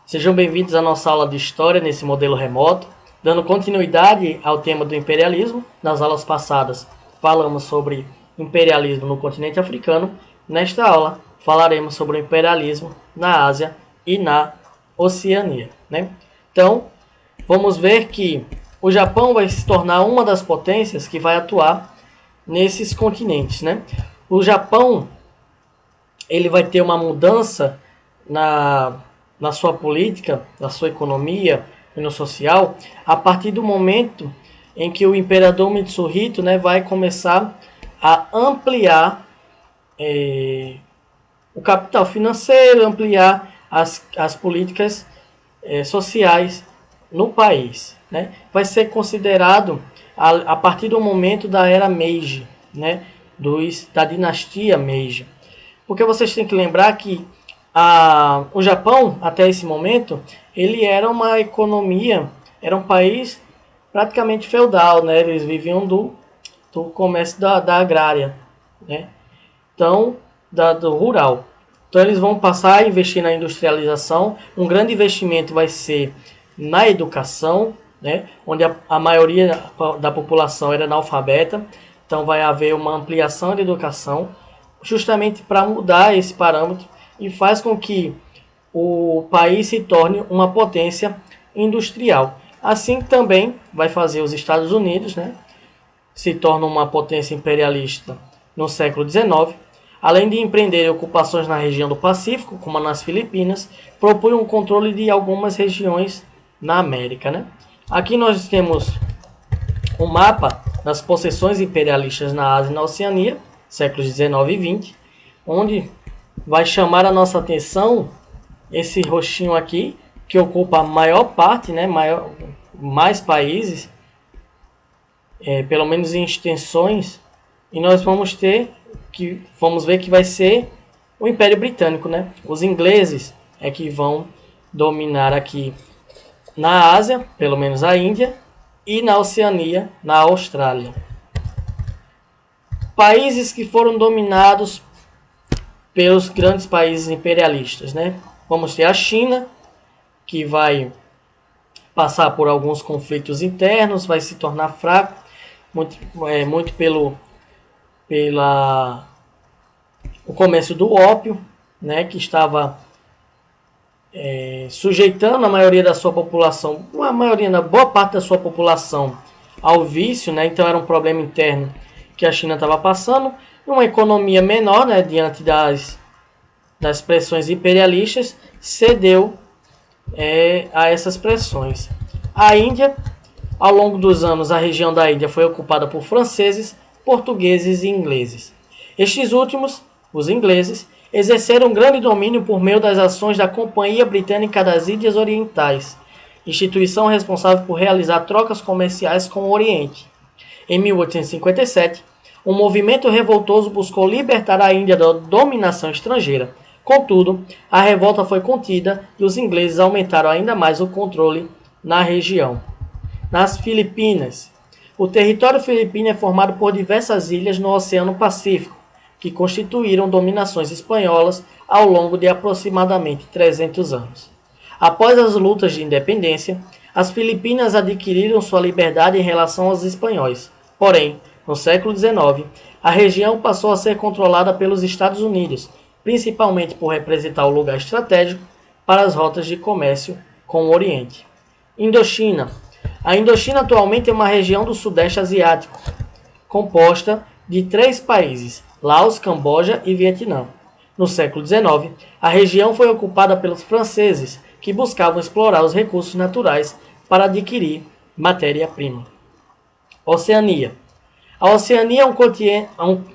Sejam bem-vindos à nossa aula de História nesse modelo remoto, dando continuidade ao tema do imperialismo. Nas aulas passadas falamos sobre imperialismo no continente africano. Nesta aula falaremos sobre o imperialismo na Ásia e na Oceania, né? Então, vamos ver que o Japão vai se tornar uma das potências que vai atuar nesses continentes, né? O Japão ele vai ter uma mudança na sua política, na sua economia e no social, a partir do momento em que o imperador Mitsuhito, né, vai começar a ampliar o capital financeiro, ampliar as políticas sociais no país, né? Vai ser considerado a partir do momento da era Meiji, né, da dinastia Meiji. Porque vocês têm que lembrar que o Japão, até esse momento, ele era uma economia, era um país praticamente feudal, né? Eles viviam do comércio da agrária, né? Então, do rural. Então, eles vão passar a investir na industrialização. Um grande investimento vai ser na educação, né? Onde a maioria da população era analfabeta. Então, vai haver uma ampliação da educação, justamente para mudar esse parâmetro e faz com que o país se torne uma potência industrial. Assim também vai fazer os Estados Unidos, né? Se torna uma potência imperialista no século XIX. Além de empreender ocupações na região do Pacífico, como nas Filipinas, propõe um controle de algumas regiões na América, né? Aqui nós temos um mapa das possessões imperialistas na Ásia e na Oceania, séculos 19 e 20, onde vai chamar a nossa atenção esse roxinho aqui, que ocupa a maior parte, né, mais países, pelo menos em extensões, e nós vamos ver que vai ser o Império Britânico, né? Os ingleses é que vão dominar aqui na Ásia, pelo menos a Índia, e na Oceania, na Austrália. Países que foram dominados pelos grandes países imperialistas, né? Vamos ter a China, que vai passar por alguns conflitos internos, vai se tornar fraco, muito pelo o comércio do ópio, né? Que estava sujeitando a maioria da sua população, boa parte da sua população ao vício, né? Então era um problema interno que a China estava passando. Uma economia menor, né, diante das pressões imperialistas, cedeu a essas pressões. A Índia, ao longo dos anos, a região da Índia foi ocupada por franceses, portugueses e ingleses. Estes últimos, os ingleses, exerceram um grande domínio por meio das ações da Companhia Britânica das Índias Orientais, instituição responsável por realizar trocas comerciais com o Oriente. Em 1857, um movimento revoltoso buscou libertar a Índia da dominação estrangeira. Contudo, a revolta foi contida e os ingleses aumentaram ainda mais o controle na região. Nas Filipinas, o território filipino é formado por diversas ilhas no Oceano Pacífico, que constituíram dominações espanholas ao longo de aproximadamente 300 anos. Após as lutas de independência, as Filipinas adquiriram sua liberdade em relação aos espanhóis. Porém, no século XIX, a região passou a ser controlada pelos Estados Unidos, principalmente por representar o lugar estratégico para as rotas de comércio com o Oriente. Indochina. A Indochina atualmente é uma região do Sudeste Asiático, composta de 3 países, Laos, Camboja e Vietnã. No século XIX, a região foi ocupada pelos franceses, que buscavam explorar os recursos naturais para adquirir matéria-prima. Oceania. A Oceania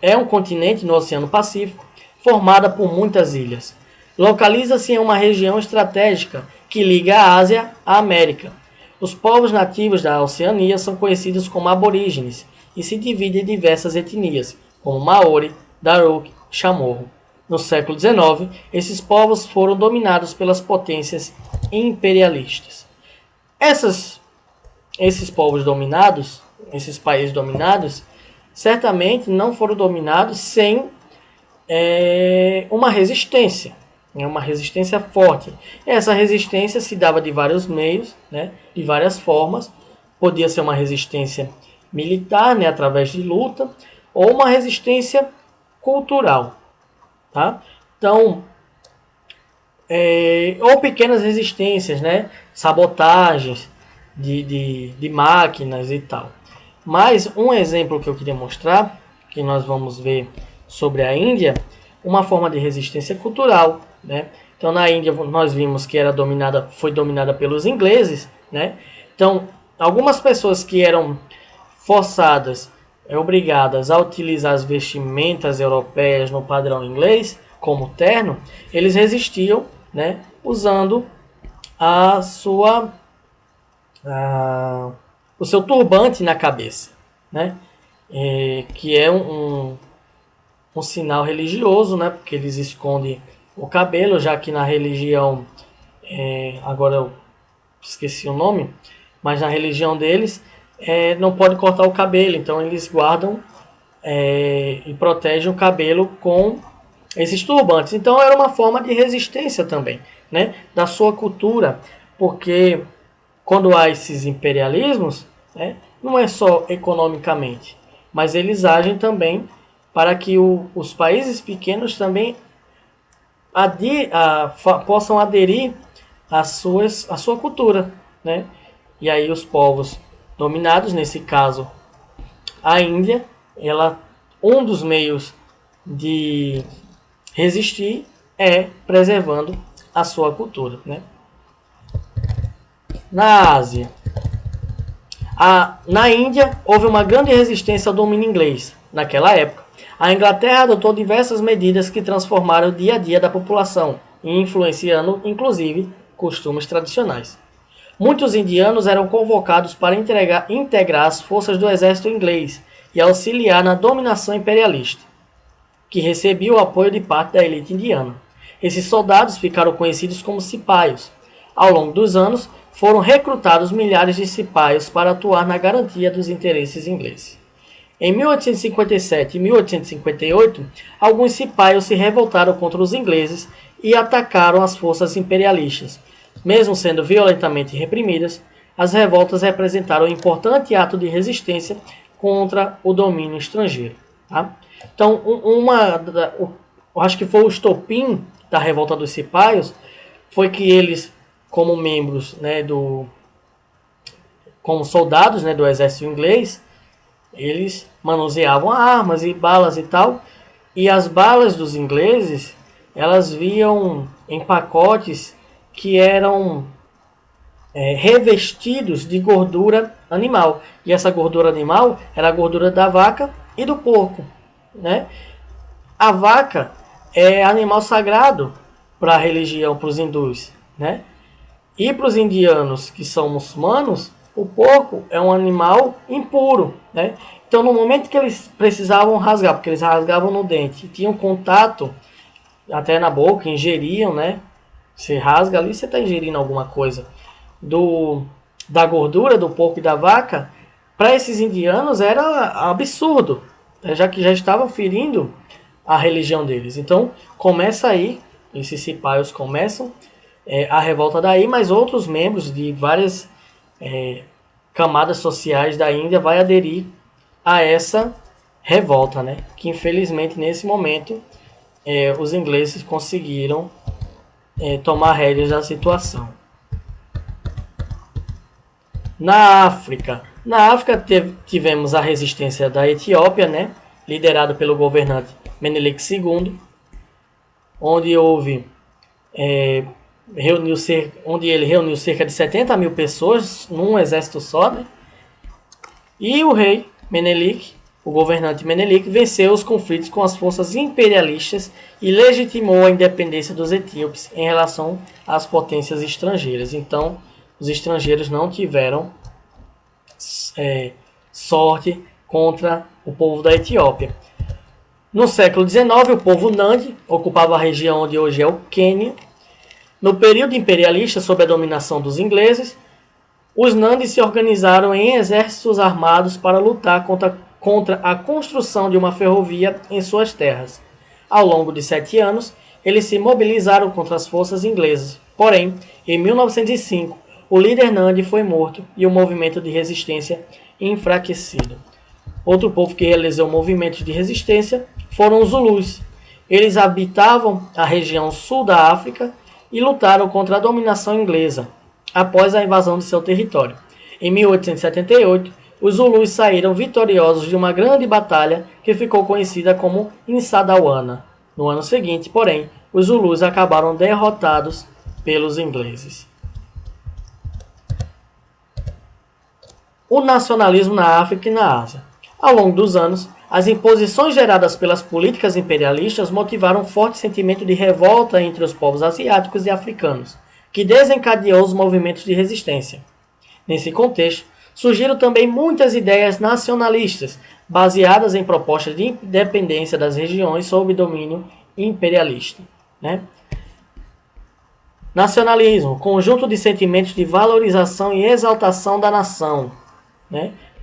é um continente no Oceano Pacífico, formada por muitas ilhas. Localiza-se em uma região estratégica que liga a Ásia à América. Os povos nativos da Oceania são conhecidos como aborígenes e se dividem em diversas etnias, como Maori, Daruk e Chamorro. No século XIX, esses povos foram dominados pelas potências imperialistas. Esses povos dominados, esses países dominados, certamente não foram dominados sem uma resistência, é uma resistência forte. Essa resistência se dava de vários meios, né, de várias formas. Podia ser uma resistência militar, né, através de luta, ou uma resistência cultural. Tá? Então, ou pequenas resistências, né, sabotagens de máquinas e tal. Mas um exemplo que eu queria mostrar, que nós vamos ver sobre a Índia, uma forma de resistência cultural, né? Então na Índia nós vimos que foi dominada pelos ingleses, né? Então algumas pessoas que eram forçadas, obrigadas a utilizar as vestimentas europeias no padrão inglês, como terno, eles resistiam, né? Usando a sua o seu turbante na cabeça, né? Que é um sinal religioso, né? Porque eles escondem o cabelo, já que na religião, agora eu esqueci o nome, mas na religião deles não pode cortar o cabelo, então eles guardam e protegem o cabelo com esses turbantes. Então era uma forma de resistência também, né? Da sua cultura, porque quando há esses imperialismos, né, não é só economicamente, mas eles agem também para que os países pequenos também possam aderir à sua cultura, né? E aí os povos dominados, nesse caso a Índia, um dos meios de resistir é preservando a sua cultura, né? Na Ásia, na Índia, houve uma grande resistência ao domínio inglês. Naquela época, a Inglaterra adotou diversas medidas que transformaram o dia a dia da população e influenciando, inclusive, costumes tradicionais. Muitos indianos eram convocados para integrar as forças do exército inglês e auxiliar na dominação imperialista, que recebia o apoio de parte da elite indiana. Esses soldados ficaram conhecidos como cipaios. Ao longo dos anos, foram recrutados milhares de cipaios para atuar na garantia dos interesses ingleses. Em 1857 e 1858, alguns cipaios se revoltaram contra os ingleses e atacaram as forças imperialistas. Mesmo sendo violentamente reprimidas, as revoltas representaram um importante ato de resistência contra o domínio estrangeiro. Tá? Então, eu acho que foi o estopim da revolta dos cipaios, foi que eles, como membros, né, como soldados, né, do exército inglês, eles manuseavam armas e balas e tal, e as balas dos ingleses, elas vinham em pacotes que eram revestidos de gordura animal, e essa gordura animal era a gordura da vaca e do porco, né? A vaca é animal sagrado para a religião, para os hindus, né? E para os indianos que são muçulmanos, o porco é um animal impuro, né? Então, no momento que eles precisavam rasgar, porque eles rasgavam no dente, tinham contato até na boca, ingeriam, né? Você rasga ali, você está ingerindo alguma coisa da gordura do porco e da vaca. Para esses indianos era absurdo, já que já estavam ferindo a religião deles. Então, começa aí, esses cipaios começam a revolta daí, mas outros membros de várias camadas sociais da Índia vai aderir a essa revolta, né? Que infelizmente nesse momento os ingleses conseguiram tomar rédeas da situação. Na África tivemos a resistência da Etiópia, né? Liderada pelo governante Menelik II, onde onde ele reuniu cerca de 70 mil pessoas num exército só, né? E o rei Menelik, o governante Menelik, venceu os conflitos com as forças imperialistas e legitimou a independência dos etíopes em relação às potências estrangeiras. Então, os estrangeiros não tiveram sorte contra o povo da Etiópia. No século XIX, o povo Nandi ocupava a região onde hoje é o Quênia. No período imperialista, sob a dominação dos ingleses, os Nandi se organizaram em exércitos armados para lutar contra a construção de uma ferrovia em suas terras. Ao longo de 7 anos, eles se mobilizaram contra as forças inglesas. Porém, em 1905, o líder Nandi foi morto e o movimento de resistência enfraquecido. Outro povo que realizou movimentos de resistência foram os Zulus. Eles habitavam a região sul da África e lutaram contra a dominação inglesa após a invasão de seu território. Em 1878, os Zulus saíram vitoriosos de uma grande batalha que ficou conhecida como Insadauana. No ano seguinte, porém, os Zulus acabaram derrotados pelos ingleses. O nacionalismo na África e na Ásia. Ao longo dos anos, as imposições geradas pelas políticas imperialistas motivaram um forte sentimento de revolta entre os povos asiáticos e africanos, que desencadeou os movimentos de resistência. Nesse contexto, surgiram também muitas ideias nacionalistas, baseadas em propostas de independência das regiões sob domínio imperialista. Nacionalismo, conjunto de sentimentos de valorização e exaltação da nação.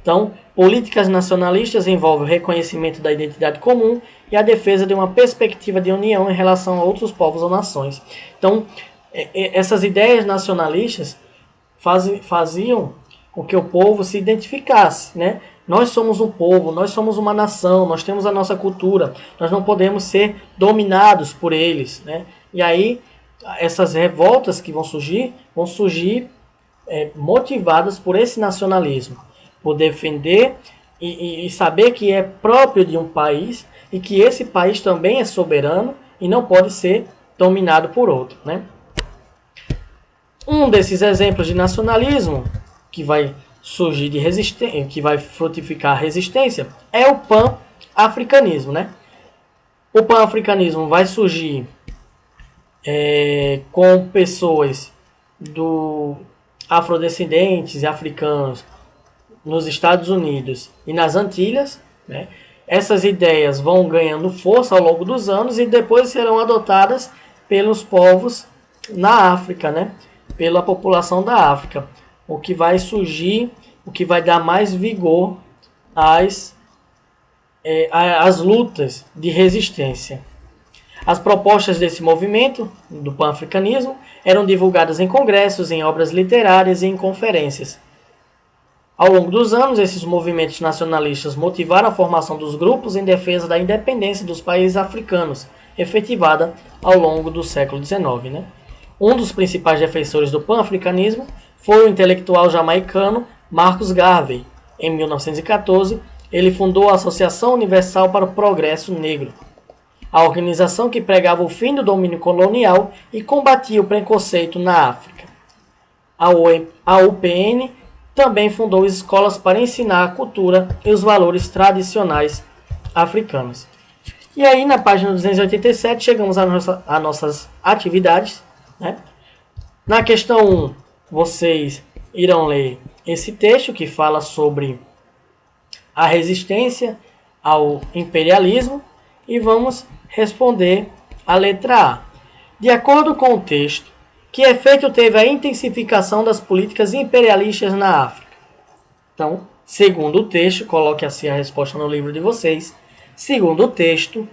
Então, políticas nacionalistas envolvem o reconhecimento da identidade comum e a defesa de uma perspectiva de união em relação a outros povos ou nações. Então, essas ideias nacionalistas faziam com que o povo se identificasse. Nós somos um povo, nós somos uma nação, nós temos a nossa cultura, nós não podemos ser dominados por eles. E aí, essas revoltas que vão surgir motivadas por esse nacionalismo, por defender e saber que é próprio de um país e que esse país também é soberano e não pode ser dominado por outro. Um desses exemplos de nacionalismo que vai surgir de resistência, que vai frutificar a resistência, é o pan-africanismo. O pan-africanismo vai surgir com pessoas afrodescendentes e africanos nos Estados Unidos e nas Antilhas. Essas ideias vão ganhando força ao longo dos anos e depois serão adotadas pelos povos na África, pela população da África, o que vai surgir, o que vai dar mais vigor às lutas de resistência. As propostas desse movimento, do pan-africanismo, eram divulgadas em congressos, em obras literárias e em conferências. Ao longo dos anos, esses movimentos nacionalistas motivaram a formação dos grupos em defesa da independência dos países africanos, efetivada ao longo do século XIX. Um dos principais defensores do pan-africanismo foi o intelectual jamaicano Marcus Garvey. Em 1914, ele fundou a Associação Universal para o Progresso Negro, a organização que pregava o fim do domínio colonial e combatia o preconceito na África. A UPN também fundou escolas para ensinar a cultura e os valores tradicionais africanos. E aí, na página 287, chegamos a nossas atividades. Na questão 1, vocês irão ler esse texto que fala sobre a resistência ao imperialismo e vamos responder a letra A. De acordo com o texto, que efeito teve a intensificação das políticas imperialistas na África? Então, segundo o texto, coloque assim a resposta no livro de vocês. Segundo o texto,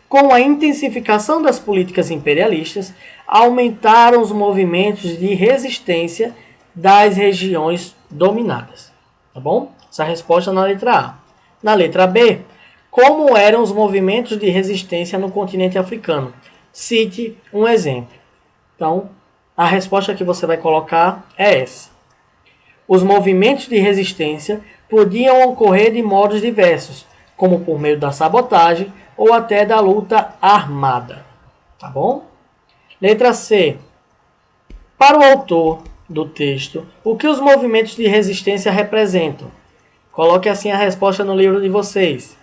com a intensificação das políticas imperialistas, aumentaram os movimentos de resistência das regiões dominadas. Tá bom? Essa resposta na letra A. Na letra B, como eram os movimentos de resistência no continente africano? Cite um exemplo. Então, a resposta que você vai colocar é essa. Os movimentos de resistência podiam ocorrer de modos diversos, como por meio da sabotagem ou até da luta armada. Tá bom? Letra C. Para o autor do texto, o que os movimentos de resistência representam? Coloque assim a resposta no livro de vocês.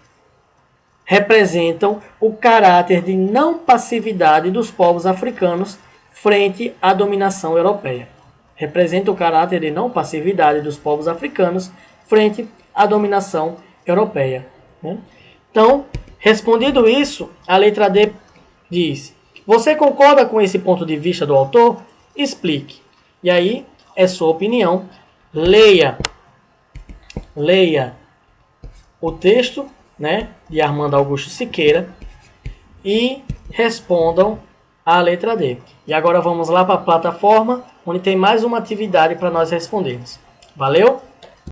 Representam o caráter de não passividade dos povos africanos frente à dominação europeia. Representa o caráter de não passividade dos povos africanos frente à dominação europeia. Então, respondido isso, a letra D diz: você concorda com esse ponto de vista do autor? Explique. E aí, é sua opinião. Leia o texto, de Armando Augusto Siqueira e respondam a letra D. E agora vamos lá para a plataforma, onde tem mais uma atividade para nós respondermos. Valeu?